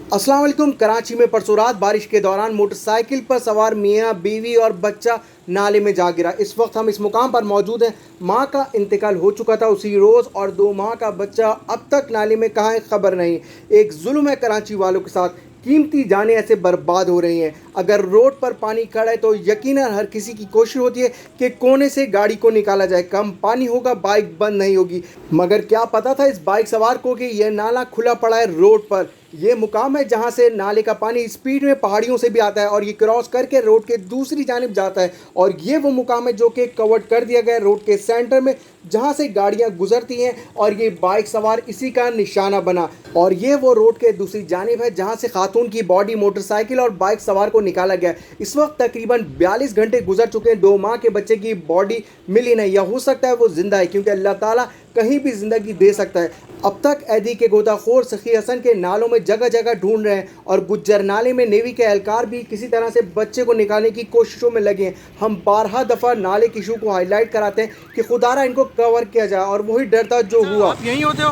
अस्सलाम वालेकुम। कराची में परसों रात बारिश के दौरान मोटरसाइकिल पर सवार मियां बीवी और बच्चा नाले में जा गिरा। इस वक्त हम इस मुकाम पर मौजूद हैं। मां का इंतकाल हो चुका था उसी रोज़ और 2 माह का बच्चा अब तक नाले में कहाँ है खबर नहीं। एक जुल्म है कराची वालों के साथ, कीमती जानें ऐसे बर्बाद हो रही हैं। अगर रोड पर पानी खड़ा है तो यकीनन हर किसी की कोशिश होती है कि कोने से गाड़ी को निकाला जाए, कम पानी होगा बाइक बंद नहीं होगी। मगर क्या पता था इस बाइक सवार को कि यह नाला खुला पड़ा है रोड पर। ये मुकाम है जहां से नाले का पानी स्पीड में पहाड़ियों से भी आता है और ये क्रॉस करके रोड के दूसरी जानिब जाता है। और ये वो मुकाम है जो कि कवर्ड कर दिया गया है रोड के सेंटर में, जहां से गाड़ियां गुजरती हैं और ये बाइक सवार इसी का निशाना बना। और ये वो रोड के दूसरी जानिब है जहां से खातून की बॉडी मोटरसाइकिल और बाइक सवार को निकाला गया। इस वक्त तकरीबन 42 घंटे गुजर चुके हैं, 2 माह के बच्चे की बॉडी मिली नहीं। या हो सकता है वो जिंदा है, क्योंकि अल्लाह ताला कहीं भी जिंदगी दे सकता है। अब तक ऐदी के गोताखोर सखी हसन के नालों में जगह जगह ढूंढ रहे हैं और गुज्जर नाले में नेवी के एहलकार भी किसी तरह से बच्चे को निकालने की कोशिशों में लगे हैं। हम 12 दफ़ा नाले की इशू को हाईलाइट कराते हैं कि खुदारा इनको कवर किया जाए, और वही डरता जो हुआ। आप यहीं होते हो?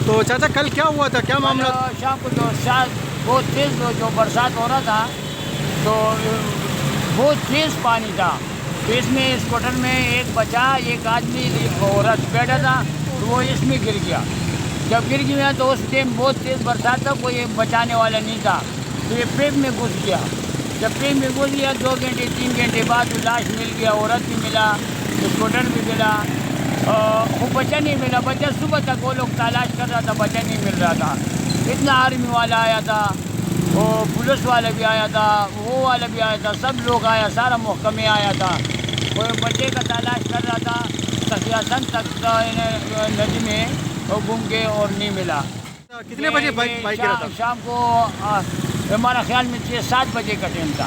तो चाचा कल क्या हुआ था, क्या मामला? शाम को जो बहुत तेज़ जो बरसात हो रहा था, तो बहुत तेज़ पानी था। तो इसमें स्कूटर में एक बच्चा, एक आदमी, औरत बैठा था, तो वो इसमें गिर गया। जब गिर गया तो उस टाइम बहुत तेज़ बरसात था, कोई बचाने वाला नहीं था, तो ये पेट में घुस गया। जब पेट में घुस गया 2 घंटे 3 घंटे बाद लाश मिल गया, औरत भी मिला, स्कूटर भी मिला। वो बच्चा नहीं मिला। बच्चा सुबह तक वो लोग तलाश कर रहा था, बच्चा नहीं मिल रहा था। इतना आर्मी वाला आया था, वो पुलिस वाला भी आया था, वो वाला भी आया था, सब लोग आया, सारा महकमे आया था। वो बच्चे का तलाश कर रहा था। तकियासन तक नदी में वो घूम के और नहीं मिला। कितने बजे बाइक गिरा था? शाम को हमारा ख्याल में 6-7 बजे का टाइम था।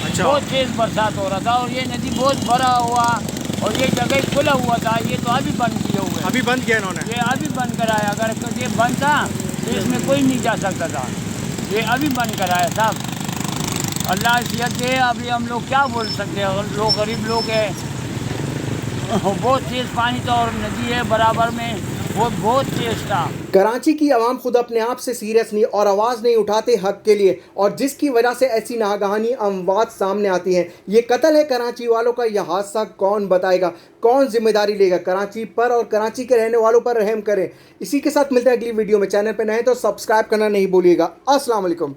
अच्छा। बहुत तेज़ बरसात हो रहा था और ये नदी बहुत भरा हुआ और ये जगह खुला हुआ था। ये तो अभी बंद किए हुए, अभी बंद किया इन्होंने? ये अभी बंद कराया। अगर ये बंद था तो इसमें कोई नहीं जा सकता था। ये अभी बंद कराया साहब। अल्लाह सेहत दे। अभी हम लोग क्या बोल सकते हैं, लोग गरीब लोग हैं। बहुत तेज़ पानी था और नदी है बराबर में, वो बहुत तेज़ था। कराची की आवाम खुद अपने आप से सीरियस नहीं और आवाज़ नहीं उठाते हक के लिए, और जिसकी वजह से ऐसी नागहानी अमवात सामने आती हैं। ये कत्ल है कराची वालों का। यह हादसा कौन बताएगा, कौन जिम्मेदारी लेगा? कराची पर और कराची के रहने वालों पर रहम करें। इसी के साथ मिलते हैं अगली वीडियो में। चैनल पर नए तो सब्सक्राइब करना नहीं भूलिएगा। अस्सलाम वालेकुम।